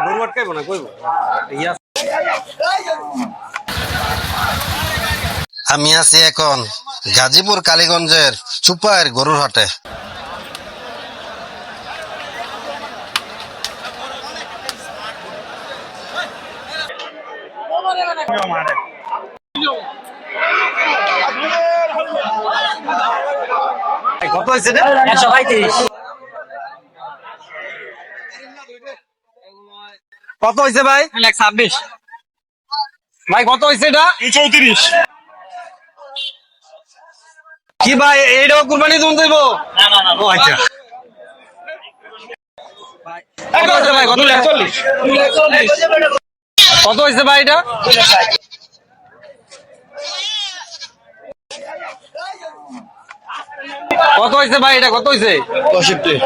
গরু আটকাইব না কইব। আমি আছি এখন গাজীপুর কালীগঞ্জের চুপায়ের গরুর হাটে। কত হয়েছে? 135। কত হয়েছে ভাই? 126। ভাই কত হয়েছে এটা? 34। কি ভাই এইটাও কুরবানি দুন দেব? না না না। ও আচ্ছা। কত হয়েছে ভাই? কত 41। কত হয়েছে ভাই এটা? কত হয়েছে ভাই এটা? কত হয়েছে? 65।